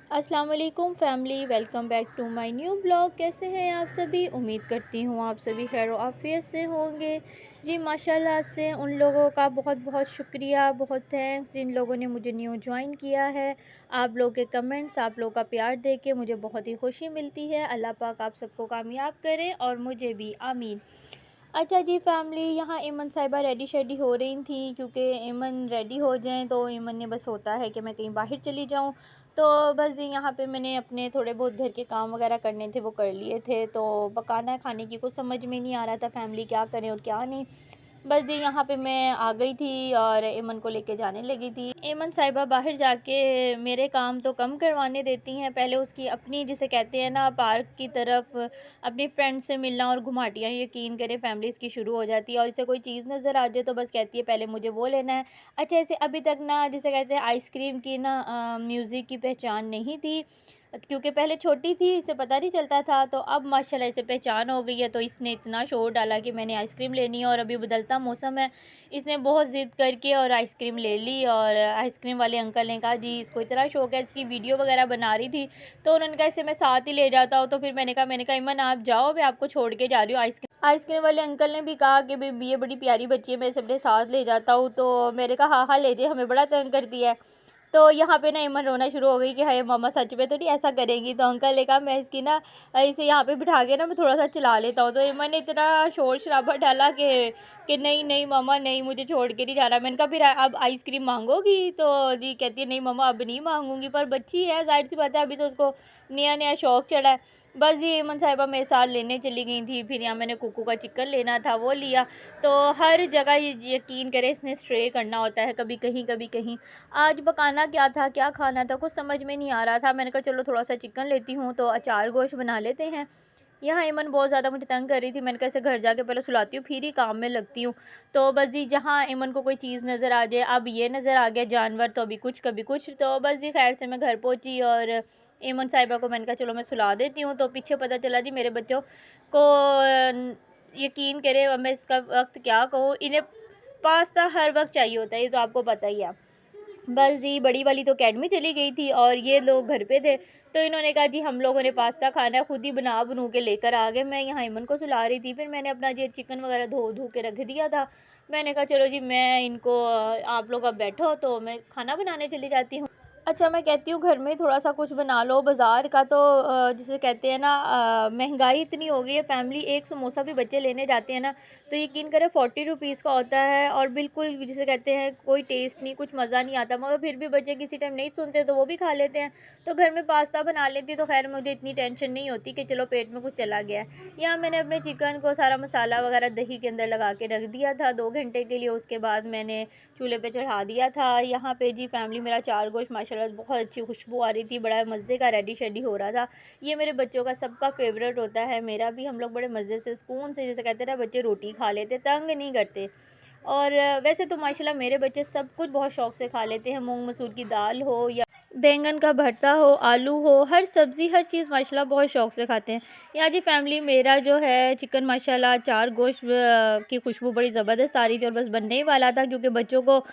अस्सलाम वालेकुम family, welcome back to my new blog. कैसे हैं आप सभी? उम्मीद करती हूँ आप सभी खैर आफियत से होंगे। जी माशाल्लाह से उन लोगों का बहुत बहुत शुक्रिया, बहुत थैंक्स जिन लोगों ने मुझे न्यू ज्वाइन किया है। आप लोग के कमेंट्स, आप लोग का प्यार देख के मुझे बहुत ही खुशी मिलती है। अल्लाह पाक आप सबको कामयाब करें और मुझे भी, आमीन। अच्छा जी फैमिली, यहाँ ईमन साहिबा रेडी शेडी हो रही थी, क्योंकि ईमन रेडी हो जाएं तो ईमन ने बस होता है कि मैं कहीं बाहर चली जाऊं। तो बस जी यहाँ पे मैंने अपने थोड़े बहुत घर के काम वगैरह करने थे, वो कर लिए थे। तो पकाना है खाने की कुछ समझ में नहीं आ रहा था फैमिली, क्या करें और क्या नहीं। बस जी यहाँ पे मैं आ गई थी और एमन को लेके जाने लगी थी। एमन साहिबा बाहर जाके मेरे काम तो कम करवाने देती हैं, पहले उसकी अपनी जिसे कहते हैं ना पार्क की तरफ अपनी फ्रेंड से मिलना और घुमाटियाँ यकीन करें फैमिलीज़ की शुरू हो जाती है। और इसे कोई चीज़ नज़र आ जाए तो बस कहती है पहले मुझे वो लेना है। अच्छा, इसे अभी तक ना जिसे कहते हैं आइसक्रीम की ना म्यूज़िक की पहचान नहीं थी, क्योंकि पहले छोटी थी, इसे पता नहीं चलता था। तो अब माशाल्लाह इसे पहचान हो गई है, तो इसने इतना शोर डाला कि मैंने आइसक्रीम लेनी है। और अभी बदलता मौसम है, इसने बहुत ज़िद करके और आइसक्रीम ले ली। और आइसक्रीम वाले अंकल ने कहा जी इसको इतना शौक है, इसकी वीडियो वगैरह बना रही थी, तो उन्होंने कहा इसे मैं साथ ही ले जाता हूँ। तो फिर मैंने कहा इमन आप जाओ, मैं आपको छोड़ के जा रही हूँ। आइसक्रीम वाले अंकल ने भी कहा कि बेबी ये बड़ी प्यारी बच्ची है, मैं इसे अपने साथ ले जाता हूँ। तो मैंने कहा हाँ हाँ ले जाए, हमें बड़ा तंग करती है। तो यहाँ पे ना ईमन रोना शुरू हो गई कि हाय मामा सच में तो नहीं ऐसा करेंगी। तो अंकल ने कहा मैं इसकी ना इसे यहाँ पे बिठा के ना मैं थोड़ा सा चला लेता हूँ। तो ईमन ने इतना शोर शराबा डाला कि नहीं नहीं मामा नहीं, मुझे छोड़ के नहीं जाना। मैंने कहा फिर अब आइसक्रीम मांगोगी? तो जी कहती है नहीं मामा अब नहीं मांगूंगी, पर बच्ची है जाहिर सी बात है, अभी तो उसको नया नया शौक चढ़ा है। बस जी ईमन साहिबा मेरे साथ लेने चली गई थी। फिर यहाँ मैंने कुकू का चिकन लेना था, वो लिया। तो हर जगह यकीन करें इसने स्ट्रे करना होता है, कभी कहीं कभी कहीं। आज पकाना क्या था, क्या खाना था, कुछ समझ में नहीं आ रहा था। मैंने कहा चलो थोड़ा सा चिकन लेती हूँ, तो अचार गोश्त बना लेते हैं। यहाँ ईमन बहुत ज़्यादा मुझे तंग कर रही थी। मैंने कहा इसे घर जाके पहले सुलाती हूँ फिर ही काम में लगती हूँ। तो बस जी जहाँ ईमन को कोई चीज़ नज़र आ जाए, अब ये नज़र आ गया जानवर, तो अभी कुछ कभी कुछ। तो बस जी खैर से मैं घर पहुँची और ईमन साहिबा को मैंने कहा चलो मैं सुला देती हूँ। तो पीछे पता चला जी मेरे बच्चों को यकीन करें, अब मैं इसका वक्त क्या कहूँ, इन्हें पास्ता हर वक्त चाहिए होता है, ये तो आपको पता ही है। बस जी बड़ी वाली तो अकेडमी चली गई थी और ये लोग घर पे थे। तो इन्होंने कहा जी हम लोगों ने पास्ता खाना है, खुद ही बना बनू के लेकर आ गए। मैं यहाँ ईमन को सुला रही थी, फिर मैंने अपना जी चिकन वगैरह धो धो के रख दिया था। मैंने कहा चलो जी मैं इनको आप लोग अब बैठो तो मैं खाना बनाने चली जाती हूँ। अच्छा, मैं कहती हूँ घर में थोड़ा सा कुछ बना लो, बाज़ार का तो जिसे कहते हैं ना महंगाई इतनी हो गई है फैमिली। एक समोसा भी बच्चे लेने जाते हैं ना तो यकीन करें 40 रुपीज़ का होता है, और बिल्कुल जिसे कहते हैं कोई टेस्ट नहीं, कुछ मज़ा नहीं आता। मगर फिर भी बच्चे किसी टाइम नहीं सुनते तो वो भी खा लेते हैं। तो घर में पास्ता बना लेती तो खैर मुझे इतनी टेंशन नहीं होती कि चलो पेट में कुछ चला गया है। यहाँ मैंने अपने चिकन को सारा मसाला वगैरह दही के अंदर लगा के रख दिया था 2 घंटे के लिए। उसके बाद मैंने चूल्हे पे चढ़ा दिया था। यहाँ पे जी फैमिली मेरा चार गोश्त माशाल्लाह बहुत अच्छी खुशबू आ रही थी, बड़ा मज़े का रेडी शेडी हो रहा था। ये मेरे बच्चों का सबका फेवरेट होता है, मेरा भी। हम लोग बड़े मज़े से सुकून से जैसे कहते हैं ना बच्चे रोटी खा लेते, तंग नहीं करते। और वैसे तो माशाल्लाह मेरे बच्चे सब कुछ बहुत शौक़ से खा लेते हैं, मूंग मसूर की दाल हो या बैंगन का भरता हो, आलू हो, हर सब्ज़ी हर चीज़ माशाल्लाह बहुत शौक़ से खाते हैं। यहाँ जी फैमिली मेरा जो है चिकन माशाल्लाह चार गोश्त की खुशबू बड़ी ज़बरदस्त आ रही थी और बस बनने ही वाला था, क्योंकि बच्चों को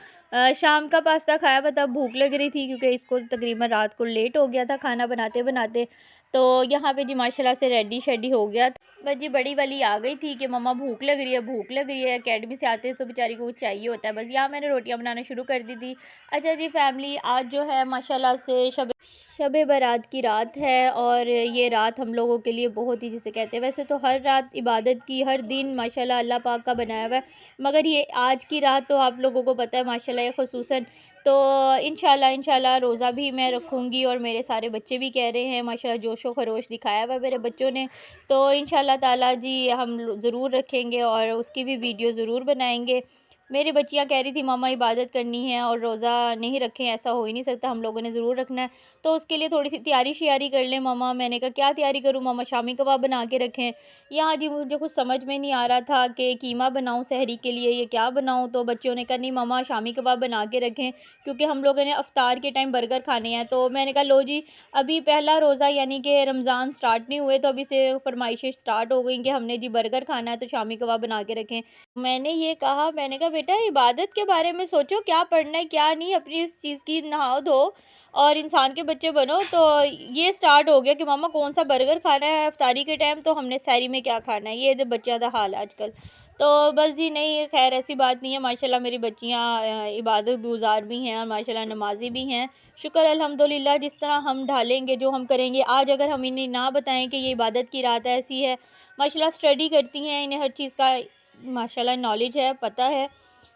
शाम का पास्ता खाया हुआ था, भूख लग रही थी, क्योंकि इसको तकरीबन रात को लेट हो गया था खाना बनाते बनाते। तो यहाँ पे जी माशाल्लाह से रेडी शेडी हो गया। बस जी बड़ी वाली आ गई थी कि मम्मा भूख लग रही है, भूख लग रही है। अकेडमी से आते हैं तो बेचारी को कुछ चाहिए होता है। बस यहाँ मैंने रोटियाँ बनाना शुरू कर दी थी। अच्छा जी फैमिली, आज जो है माशाल्लाह से शब बारात की रात है, और ये रात हम लोगों के लिए बहुत ही जिसे कहते हैं, वैसे तो हर रात इबादत की, हर दिन माशाल्लाह अल्लाह पाक का बनाया हुआ है, मगर ये आज की रात तो आप लोगों को पता है माशाल्लाह ख़ुसूसन। तो इंशाल्लाह रोज़ा भी मैं रखूँगी, और मेरे सारे बच्चे भी कह रहे हैं माशाल्लाह, जोशो खरोश दिखाया हुआ है मेरे बच्चों ने। तो इंशाल्लाह ताला जी हम ज़रूर रखेंगे और उसकी भी वीडियो ज़रूर बनाएंगे। मेरी बच्चियां कह रही थी मामा इबादत करनी है और रोज़ा नहीं रखें, ऐसा हो ही नहीं सकता, हम लोगों ने ज़रूर रखना है। तो उसके लिए थोड़ी सी तैयारी श्यारी कर लें मामा। मैंने कहा क्या तैयारी करूं मामा, शामी कबाब बना के रखें। यहाँ जी मुझे कुछ समझ में नहीं आ रहा था कि कीमा बनाऊं सहरी के लिए, ये क्या बनाऊं। तो बच्चों ने कहा नहीं मामा शामी कबाब बना के रखें, क्योंकि हम लोगों ने अफ्तार के टाइम बर्गर खाने हैं। तो मैंने कहा लो जी, अभी पहला रोज़ा यानी कि रमज़ान स्टार्ट नहीं हुए, तो अभी से फरमाइशें स्टार्ट हो गई कि हमने जी बर्गर खाना है, तो शामी कबाब बना के रखें। मैंने ये कहा, मैंने कहा बेटा इबादत के बारे में सोचो, क्या पढ़ना है क्या नहीं, अपनी इस चीज़ की नहाओ धो और इंसान के बच्चे बनो। तो ये स्टार्ट हो गया कि मामा कौन सा बर्गर खाना है इफ्तारी के टाइम, तो हमने सहरी में क्या खाना है, ये तो बच्चों का हाल है आजकल। तो बस जी नहीं, खैर ऐसी बात नहीं है, माशाल्लाह मेरी बच्चियाँ इबादत गुज़ार भी हैं और माशाल्लाह नमाज़ी भी हैं। शुक्र अल्हम्दुलिल्लाह, जिस तरह हम ढालेंगे जो हम करेंगे। आज अगर हम इन्हें ना बताएं कि ये इबादत की रात ऐसी है, माशाल्लाह स्टडी करती हैं, इन्हें हर चीज़ का माशाल्लाह नॉलेज है, पता है।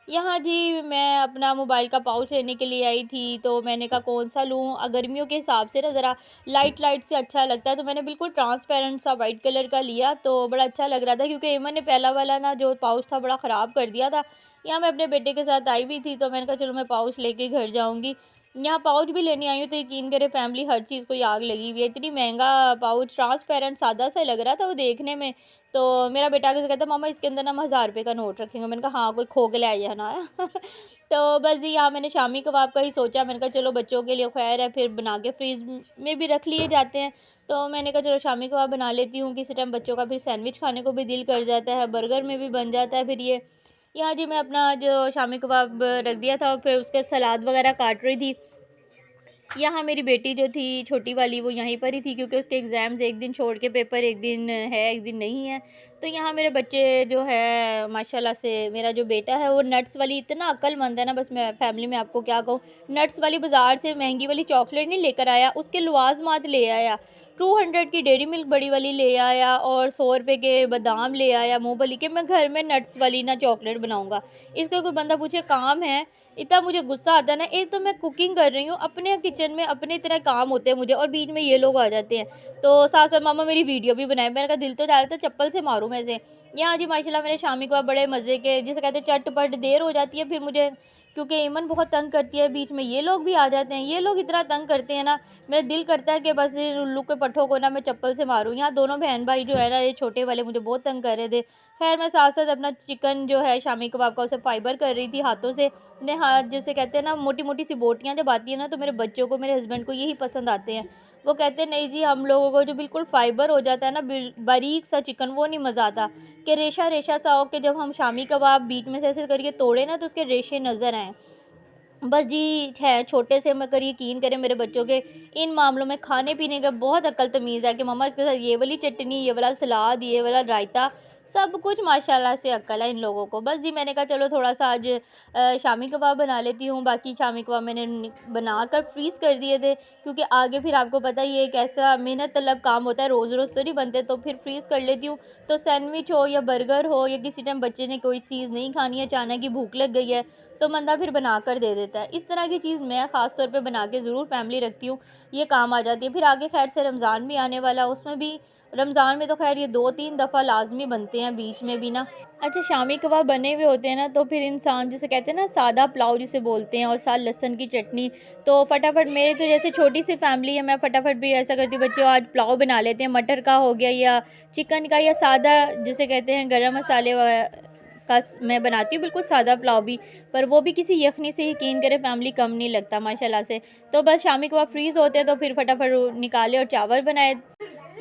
यहाँ जी मैं अपना मोबाइल का पाउच लेने के लिए आई थी, तो मैंने कहा कौन सा लूँ, गर्मियों के हिसाब से ना ज़रा लाइट लाइट से अच्छा लगता है, तो मैंने बिल्कुल ट्रांसपेरेंट सा वाइट कलर का लिया, तो बड़ा अच्छा लग रहा था क्योंकि एमन ने पहला वाला ना जो पाउच था बड़ा ख़राब कर दिया था। यहाँ मैं अपने बेटे के साथ आई हुई थी, तो मैंने कहा चलो मैं पाउच लेके घर जाऊँगी। यहाँ पाउच भी लेने आई हूँ, तो यकीन करे फैमिली हर चीज़ को आग लगी हुई है। इतनी महंगा पाउच, ट्रांसपेरेंट सादा सा लग रहा था वो देखने में। तो मेरा बेटा आगे से कहता मामा इसके अंदर ना हम 1000 रुपये का नोट रखेंगे। मैंने कहा हाँ, कोई खो के ले आया ना। तो बस जी यहाँ मैंने शामी कबाब का ही सोचा। मैंने कहा चलो बच्चों के लिए खैर है, फिर बना के फ्रीज में भी रख लिए जाते हैं। तो मैंने कहा चलो शामी कबाब बना लेती हूँ, किसी टाइम बच्चों का फिर सैंडविच खाने को भी दिल कर जाता है, बर्गर में भी बन जाता है फिर ये। यहाँ जी मैं अपना जो शामी कबाब रख दिया था, फिर उसके सलाद वगैरह काट रही थी। यहाँ मेरी बेटी जो थी छोटी वाली वो यहीं पर ही थी, क्योंकि उसके एग्ज़ाम्स एक दिन छोड़ के पेपर एक दिन है एक दिन नहीं है। तो यहाँ मेरे बच्चे जो है माशाल्लाह से, मेरा जो बेटा है वो नट्स वाली इतना अक्लमंद है ना, बस मैं फैमिली में आपको क्या कहूँ। नट्स वाली बाज़ार से महंगी वाली चॉकलेट नहीं लेकर आया, उसके लवाजमात ले आया। 200 की डेयरी मिल्क बड़ी वाली ले आया और 100 रुपये के बादाम ले आया मूँगफली के। मैं घर में नट्स वाली ना चॉकलेट बनाऊँगा। इसका कोई बंदा पूछे काम है, इतना मुझे गुस्सा आता है ना। एक तो मैं कुकिंग कर रही हूँ अपने किचन में, अपने इतने काम होते हैं मुझे, और बीच में ये लोग आ जाते हैं। तो साथ साथ मामा मेरी वीडियो भी बनाए। मैंने कहा दिल तो जा रहा था चप्पल से मारूं मैं से। यहाँ जी माशाल्लाह मेरे शामी को बड़े मज़े के, जिसे कहते हैं चटपट, देर हो जाती है फिर मुझे, क्योंकि ईमन बहुत तंग करती है, बीच में ये लोग भी आ जाते हैं। ये लोग इतना तंग करते हैं ना, मेरा दिल करता है कि बस उल्लू के पट्ठों को ना मैं चप्पल से मारूं। यहाँ दोनों बहन भाई जो है ना, ये छोटे वाले मुझे बहुत तंग कर रहे थे। खैर मैं साथ साथ अपना चिकन जो है शामी कबाब का उसे फाइबर कर रही थी हाथों से। अपने हाथ जैसे कहते हैं ना, मोटी मोटी सी बोटियाँ जब आती है ना, तो मेरे बच्चों को, मेरे हस्बैंड को यही पसंद आते हैं। वो कहते हैं नहीं जी, हम लोगों को जो बिल्कुल फाइबर हो जाता है ना, बारीक सा चिकन, वो नहीं मज़ा आता, कि रेशा रेशा सा हो, कि जब हम शामी कबाब बीच में से ऐसे करके तोड़े ना तो उसके रेशे नज़र आएँ। बस जी है, छोटे से मगर यकीन करें मेरे बच्चों के इन मामलों में खाने पीने का बहुत अक्ल तमीज़ है, कि मम्मा इसके साथ ये वाली चटनी, ये वाला सलाद, ये वाला रायता, सब कुछ माशाल्लाह से अक्ल है इन लोगों को। बस जी मैंने कहा चलो थोड़ा सा आज शामी कबाब बना लेती हूँ। बाकी शामी कबाब मैंने बना कर फ्रीज़ कर दिए थे, क्योंकि आगे फिर आपको पता ही है एक ऐसा मेहनत तलब काम होता है, रोज़ रोज़ तो नहीं बनते, तो फिर फ्रीज़ कर लेती हूँ। तो सैंडविच हो या बर्गर हो, या किसी टाइम बच्चे ने कोई चीज़ नहीं खानी है, अचानक ही भूख लग गई है, तो बंदा फिर बना कर दे देता है। इस तरह की चीज़ मैं ख़ास तौर पे बना के ज़रूर फैमिली रखती हूँ, ये काम आ जाती है। फिर आगे खैर से रमज़ान भी आने वाला, उसमें भी, रमज़ान में तो खैर ये 2-3 दफ़ा लाजमी बनते हैं, बीच में भी ना। अच्छा, शामी कबाब बने हुए होते हैं ना, तो फिर इंसान जिसे कहते हैं ना सादा पुलाव जिसे बोलते हैं, और साथ लहसुन की चटनी, तो फटाफट मेरे तो जैसे छोटी सी फैमिली है, मैं फटाफट भी ऐसा करती हूँ, बच्चों आज पुलाव बना लेते हैं, मटर का हो गया या चिकन का, या सादा जिसे कहते हैं गरम मसाले का मैं बनाती हूँ बिल्कुल सादा पुलाव भी। पर वो भी किसी यखनी से, यकीन करें फैमिली कम नहीं लगता माशाल्लाह से। तो बस शामी कबाब फ्रीज़ होते हैं, तो फिर फटाफट निकाले और चावल बनाए।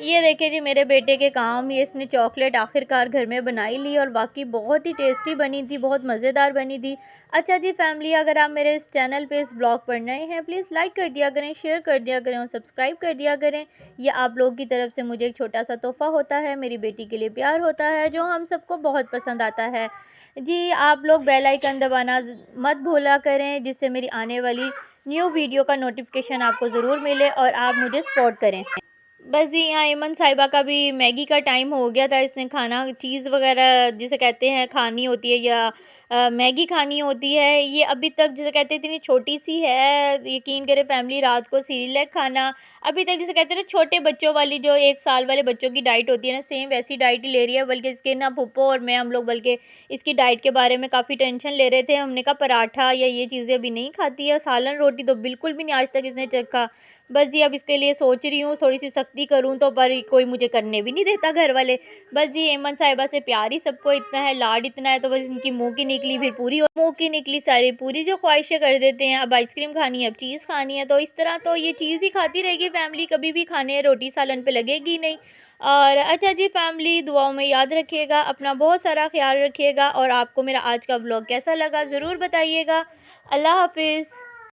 ये देखिए जी मेरे बेटे के काम, ये इसने चॉकलेट आखिरकार घर में बनाई ली, और वाकई बहुत ही टेस्टी बनी थी, बहुत मज़ेदार बनी थी। अच्छा जी फैमिली, अगर आप मेरे इस चैनल पे इस ब्लॉग पर नए हैं, प्लीज़ लाइक कर दिया करें, शेयर कर दिया करें और सब्सक्राइब कर दिया करें। ये आप लोगों की तरफ से मुझे एक छोटा सा तोहफ़ा होता है, मेरी बेटी के लिए प्यार होता है, जो हम सबको बहुत पसंद आता है। जी आप लोग बेल आइकन दबाना मत भूला करें, जिससे मेरी आने वाली न्यू वीडियो का नोटिफिकेशन आपको ज़रूर मिले और आप मुझे सपोर्ट करें। बस जी यहाँ ईमन साहिबा का भी मैगी का टाइम हो गया था, इसने खाना चीज़ वगैरह जिसे कहते हैं खानी होती है, या मैगी खानी होती है। ये अभी तक जिसे कहते हैं इतनी छोटी सी है, यकीन करें फैमिली, रात को सीरियलैक खाना अभी तक जिसे कहते हैं ना छोटे बच्चों वाली, जो 1 साल वाले बच्चों की डाइट होती है ना, सेम वैसी डाइट ही ले रही है। बल्कि इसके ना फूफो और मैं, हम लोग बल्कि इसकी डाइट के बारे में काफ़ी टेंशन ले रहे थे। हमने कहा पराठा या ये चीज़ें अभी नहीं खाती है, सालन रोटी तो बिल्कुल भी नहीं आज तक इसने चखा। बस जी अब इसके लिए सोच रही हूँ थोड़ी सी सख्ती सख्ती करूँ तो पर कोई मुझे करने भी नहीं देता घर वाले। बस जी ऐमन साहिबा से प्यार ही सबको इतना है, लाड इतना है, तो बस इनकी मुँह की निकली फिर पूरी, मुँह की निकली सारी पूरी, जो ख्वाहिशें कर देते हैं। अब आइसक्रीम खानी है, अब चीज़ खानी है, तो इस तरह तो ये चीज़ ही खाती रहेगी फैमिली, कभी भी खाने रोटी सालन पे लगेगी नहीं। और अच्छा जी फैमिली, दुआओं में याद रखिएगा, अपना बहुत सारा ख्याल रखिएगा, और आपको मेरा आज का व्लॉग कैसा लगा ज़रूर बताइएगा। अल्लाह हाफिज़।